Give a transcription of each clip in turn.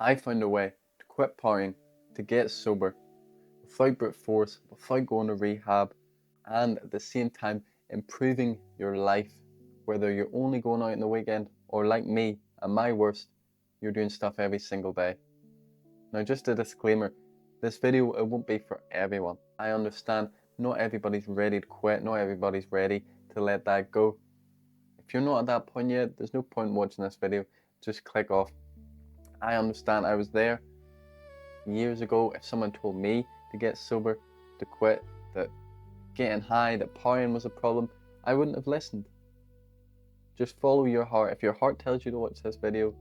I found a way to quit partying, to get sober, without brute force, without going to rehab, and at the same time improving your life. Whether you're only going out in the weekend or like me, at my worst, you're doing stuff every single day. Now, just a disclaimer, this video, it won't be for everyone. I understand not everybody's ready to quit, not everybody's ready to let that go. If you're not at that point yet, there's no point watching this video, just click off. I understand, I was there years ago. If someone told me to get sober, to quit, that getting high, that partying was a problem, I wouldn't have listened. Just follow your heart. If your heart tells you to watch this video,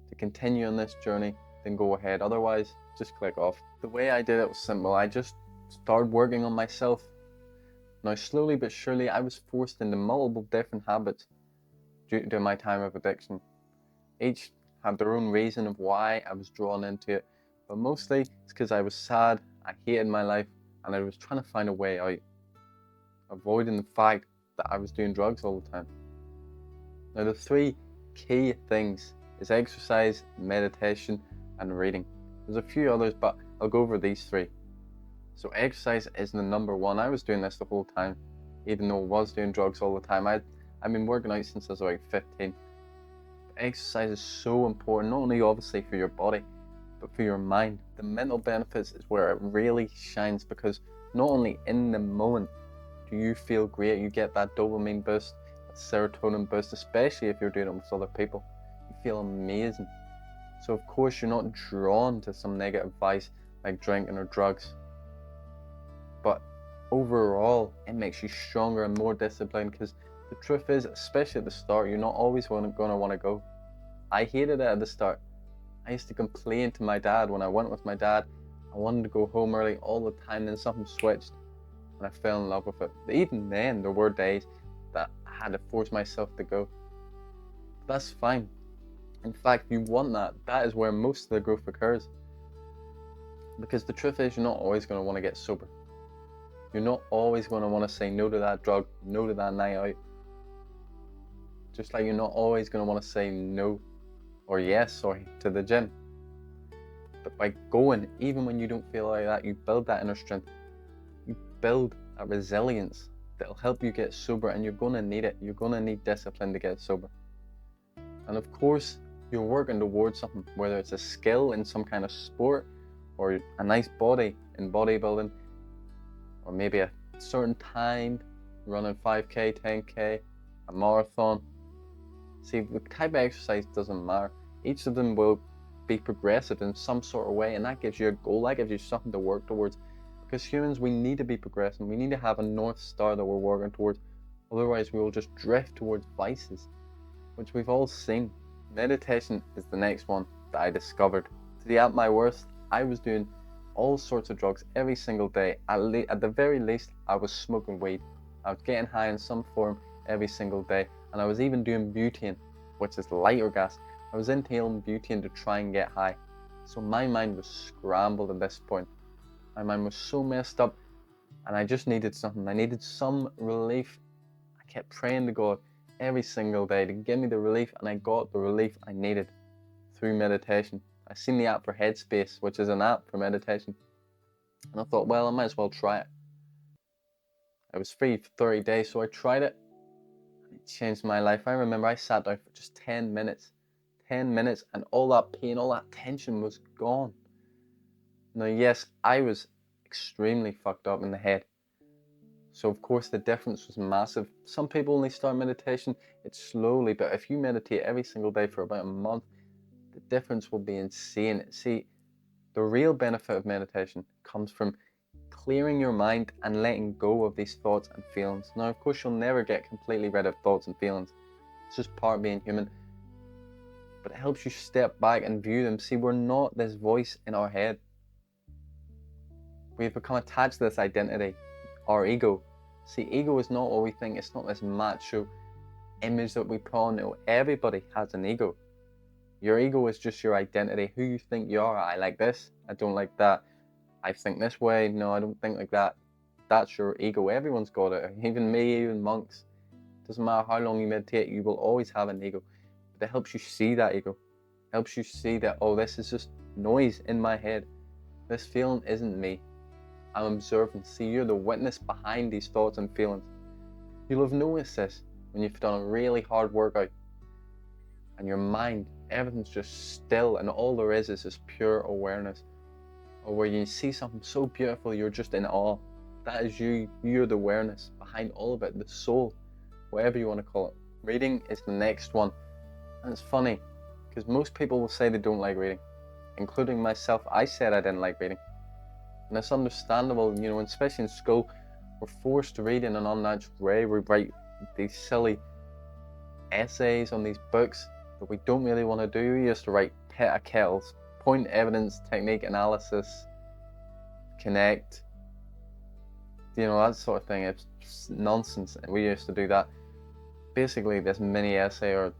to continue on this journey, then go ahead. Otherwise, just click off. The way I did it was simple. I just started working on myself. Now, slowly but surely, I was forced into multiple different habits due to my time of addiction. Each had their own reason of why I was drawn into it, but mostly it's because I was sad, I hated my life, and I was trying to find a way out, avoiding the fact that I was doing drugs all the time. Now, the three key things is exercise, meditation, and reading. There's a few others, but I'll go over these three. So exercise is the number one. I was doing this the whole time, even though I was doing drugs all the time. I've been working out since I was like 15. Exercise is so important, not only obviously for your body, but for your mind. The mental benefits is where it really shines, because not only in the moment do you feel great, you get that dopamine boost, that serotonin boost, especially if you're doing it with other people. You feel amazing. So of course you're not drawn to some negative vice like drinking or drugs. But overall, it makes you stronger and more disciplined, because the truth is, especially at the start, you're not always going to want to go. I hated it at the start. I used to complain to my dad when I went with my dad. I wanted to go home early all the time, then something switched and I fell in love with it. Even then, there were days that I had to force myself to go. But that's fine. In fact, you want that. That is where most of the growth occurs. Because the truth is, you're not always going to want to get sober. You're not always going to want to say no to that drug, no to that night out. Just like you're not always going to want to say no or yes, sorry, to the gym. But by going, even when you don't feel like that, you build that inner strength. You build a resilience that'll help you get sober, and you're going to need it. You're going to need discipline to get sober. And of course, you're working towards something, whether it's a skill in some kind of sport, or a nice body in bodybuilding, or maybe a certain time, running 5k, 10k, a marathon. See, the type of exercise doesn't matter. Each of them will be progressive in some sort of way, and that gives you a goal, that gives you something to work towards. Because humans, we need to be progressing. We need to have a North Star that we're working towards. Otherwise, we will just drift towards vices, which we've all seen. Meditation is the next one that I discovered. At my worst, I was doing all sorts of drugs every single day. At the very least, I was smoking weed. I was getting high in some form every single day. And I was even doing butane, which is lighter gas. I was inhaling butane to try and get high. So my mind was scrambled at this point. My mind was so messed up, and I just needed something. I needed some relief. I kept praying to God every single day to give me the relief, and I got the relief I needed through meditation. I seen the app for Headspace, which is an app for meditation, and I thought, well, I might as well try it. I was free for 30 days, so I tried it, and it changed my life. I remember I sat down for just 10 minutes, and all that pain, all that tension was gone. Now, yes, I was extremely fucked up in the head. So of course the difference was massive. Some people only start meditation, it's slowly, but if you meditate every single day for about a month, the difference will be insane. See, the real benefit of meditation comes from clearing your mind and letting go of these thoughts and feelings. Now, of course, you'll never get completely rid of thoughts and feelings. It's just part of being human. But it helps you step back and view them. See, we're not this voice in our head. We've become attached to this identity, our ego. See, ego is not what we think. It's not this macho image that we put on it. Everybody has an ego. Your ego is just your identity, who you think you are. I like this, I don't like that. I think this way, no, I don't think like that. That's your ego. Everyone's got it, even me, even monks. Doesn't matter how long you meditate, you will always have an ego. But it helps you see that ego. Helps you see that, oh, this is just noise in my head. This feeling isn't me. I'm observing. See, you're the witness behind these thoughts and feelings. You'll have noticed this when you've done a really hard workout and your mind, everything's just still, and all there is this pure awareness. Or where you see something so beautiful, you're just in awe. That is you. You're the awareness behind all of it, the soul, whatever you want to call it. Reading is the next one. And it's funny, because most people will say they don't like reading, including myself. I said I didn't like reading. And it's understandable, you know, especially in school, we're forced to read in an unnatural way. We write these silly essays on these books that we don't really want to do. We used to write peta kettles, point, evidence, technique, analysis, connect, you know, that sort of thing. It's nonsense. We used to do that. Basically, this mini essay, or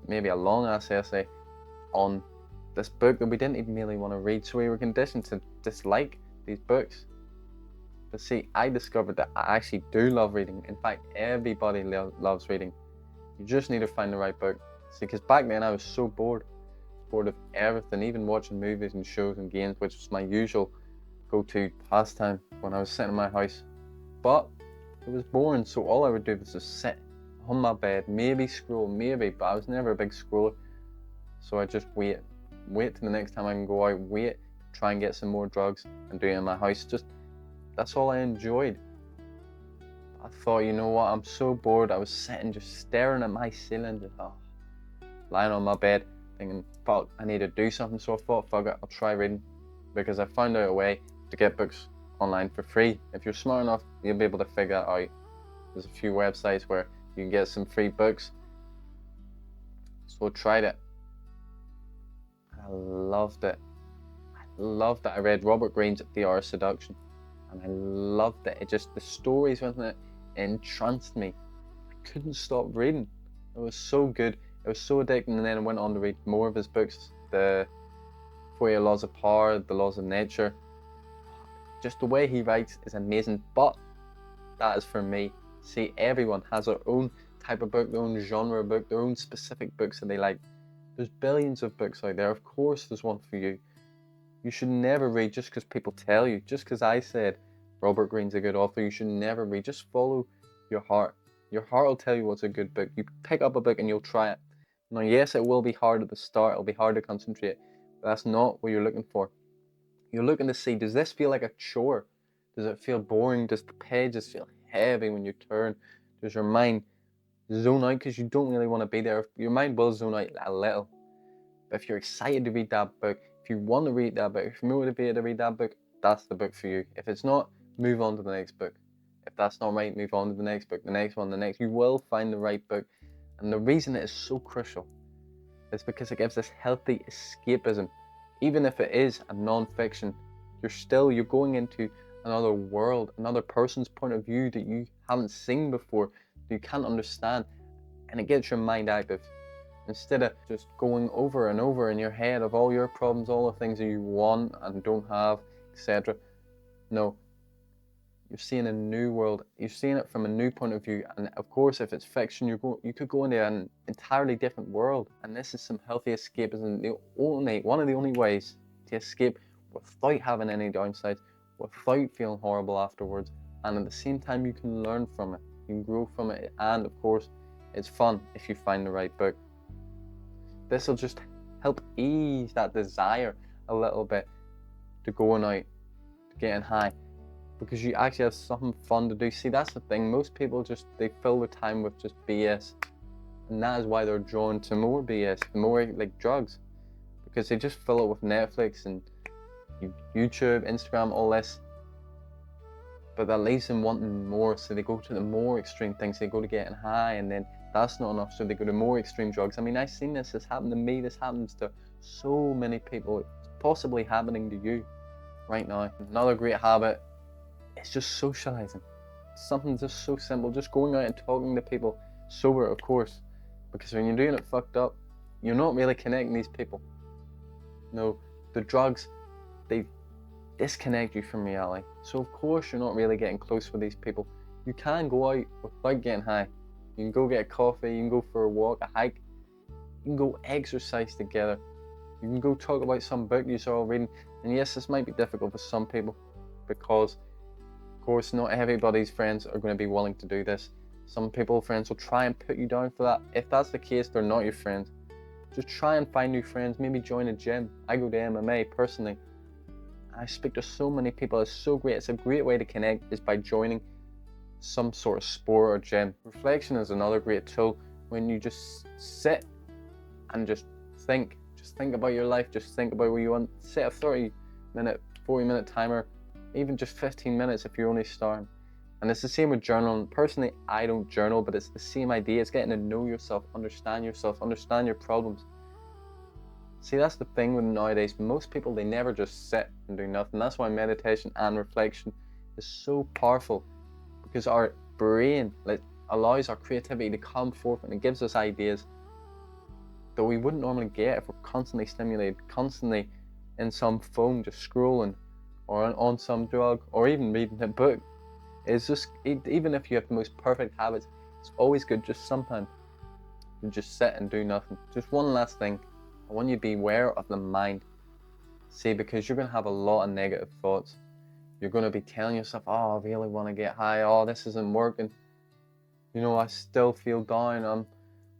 maybe a long ass essay on this book that we didn't even really want to read. So we were conditioned to dislike these books. But see, I discovered that I actually do love reading. In fact, everybody loves reading. You just need to find the right book. See, because back then I was so bored of everything, even watching movies and shows and games, which was my usual go-to pastime when I was sitting in my house. But it was boring, so all I would do was just sit on my bed, maybe scroll, but I was never a big scroller. So I just wait till the next time I can go out, try and get some more drugs and do it in my house. Just, that's all I enjoyed. I thought, you know what, I'm so bored. I was sitting just staring at my ceiling, just lying on my bed thinking, fuck, I need to do something. So I thought, fuck it, I'll try reading, because I found out a way to get books online for free. If you're smart enough, you'll be able to figure that out. There's a few websites where you can get some free books. So I tried it. I loved it. I read Robert Greene's The Art of Seduction, and I loved it. The stories within it entranced me. I couldn't stop reading. It was so good. It was so addicting. And then I went on to read more of his books, the 48 Laws of Power, The Laws of Nature. Just the way he writes is amazing, but that is for me. See, everyone has their own type of book, their own genre of book, their own specific books that they like. There's billions of books out there. Of course there's one for you. You should never read just because people tell you. Just because I said Robert Greene's a good author, you should never read. Just follow your heart. Your heart will tell you what's a good book. You pick up a book and you'll try it. Now, yes, it will be hard at the start. It'll be hard to concentrate. But that's not what you're looking for. You're looking to see, does this feel like a chore? Does it feel boring? Does the pages feel heavy when you turn? Does your mind zone out because you don't really want to be there? Your mind will zone out a little. But if you're excited to read that book, if you want to read that book, if you're motivated to read that book, that's the book for you. If it's not, move on to the next book. If that's not right, move on to the next book, the next one, the next. You will find the right book. And the reason it is so crucial is because it gives this healthy escapism. Even if it is a non-fiction, you're going into another world, another person's point of view that you haven't seen before, that you can't understand, and it gets your mind active. Instead of just going over and over in your head of all your problems, all the things that you want and don't have, etc. No, you're seeing a new world. You're seeing it from a new point of view. And of course, if it's fiction, you could go into an entirely different world. And this is some healthy escapism. One of the only ways to escape without having any downsides, without feeling horrible afterwards. And at the same time, you can learn from it. You can grow from it. And of course, it's fun if you find the right book. This will just help ease that desire a little bit to going out, to getting high, because you actually have something fun to do. See, that's the thing. Most people they fill their time with just BS, and that is why they're drawn to more BS, more like drugs, because they just fill it with Netflix and YouTube, Instagram, all this. But that leaves them wanting more, so they go to the more extreme things. They go to getting high, and then that's not enough, so they go to more extreme drugs. I mean, I've seen this. This happened to me. This happens to so many people. It's possibly happening to you right now. Another great habit is just socializing. Something just so simple. Just going out and talking to people. Sober, of course. Because when you're doing it fucked up, you're not really connecting these people. No, the drugs, they disconnect you from reality. So of course you're not really getting close with these people. You can go out without getting high. You can go get a coffee, you can go for a walk, a hike, you can go exercise together. You can go talk about some book you saw reading. And yes, this might be difficult for some people because, of course, not everybody's friends are going to be willing to do this. Some people, friends, will try and put you down for that. If that's the case, they're not your friends. Just try and find new friends. Maybe join a gym. I go to MMA personally. I speak to so many people. It's so great. It's a great way to connect is by joining some sort of sport or gym. Reflection is another great tool when you just sit and just think about your life, just think about where you want. Set a 30-minute, 40-minute timer, even just 15 minutes if you're only starting. And it's the same with journaling. Personally, I don't journal, but it's the same idea. It's getting to know yourself, understand your problems. See, that's the thing with nowadays. Most people, they never just sit and do nothing. That's why meditation and reflection is so powerful, because our brain allows our creativity to come forth, and it gives us ideas that we wouldn't normally get if we're constantly stimulated, constantly in some phone, just scrolling, or on some drug, or even reading a book. It's just, even if you have the most perfect habits, it's always good just sometimes to just sit and do nothing. Just one last thing, I want you to be aware of the mind. See, because you're going to have a lot of negative thoughts. You're going to be telling yourself, oh, I really want to get high, oh, this isn't working. You know, I still feel down, I'm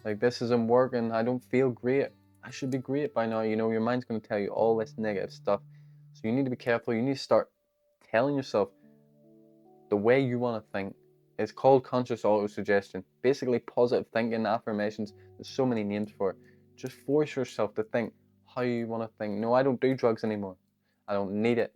like, this isn't working, I don't feel great. I should be great by now. You know, your mind's going to tell you all this negative stuff. So you need to be careful. You need to start telling yourself the way you want to think. It's called conscious auto-suggestion. Basically, positive thinking, affirmations. There's so many names for it. Just force yourself to think how you want to think. No, I don't do drugs anymore. I don't need it.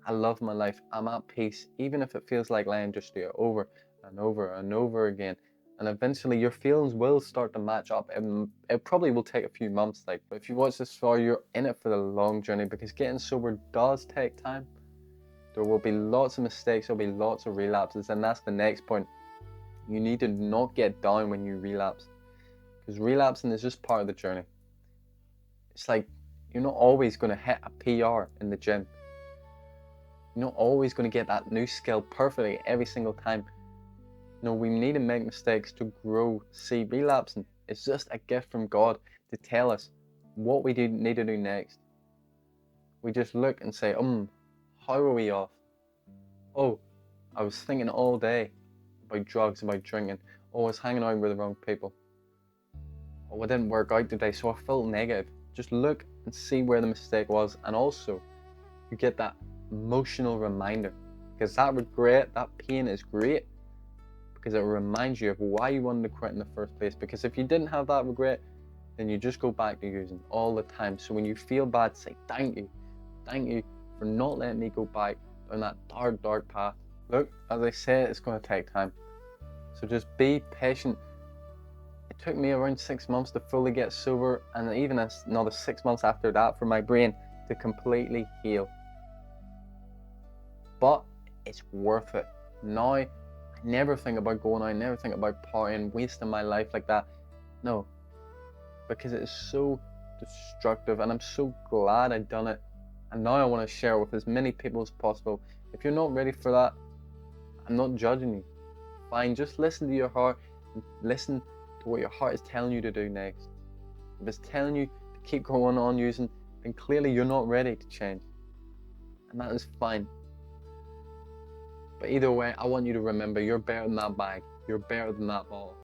I love my life. I'm at peace. Even if it feels like lying, just do it over and over and over again. And eventually your feelings will start to match up. And it probably will take a few months. But if you watch this far, you're in it for the long journey, because getting sober does take time. There will be lots of mistakes. There'll be lots of relapses. And that's the next point. You need to not get down when you relapse, because relapsing is just part of the journey. It's like you're not always going to hit a PR in the gym. You're not always going to get that new skill perfectly every single time. No, we need to make mistakes to grow. See, relapsing is just a gift from God to tell us what we need to do next. We just look and say, how are we off? Oh, I was thinking all day about drugs, about drinking. Oh, I was hanging out with the wrong people. Oh, I didn't work out today, so I felt negative. Just look and see where the mistake was. And also, you get that emotional reminder, because that regret, that pain is great, because it reminds you of why you wanted to quit in the first place. Because if you didn't have that regret, then you just go back to using all the time. So when you feel bad, say thank you for not letting me go back on that dark path. Look, as I said, it's going to take time, so just be patient. It took me around 6 months to fully get sober, and even another 6 months after that for my brain to completely heal. But it's worth it. Now, I never think about going out, I never think about partying, wasting my life like that. No, because it is so destructive, and I'm so glad I've done it. And now I want to share it with as many people as possible. If you're not ready for that, I'm not judging you. Fine, just listen to your heart, and listen to what your heart is telling you to do next. If it's telling you to keep going on using, then clearly you're not ready to change. And that is fine. But either way, I want you to remember, you're better than that bag. You're better than that bottle.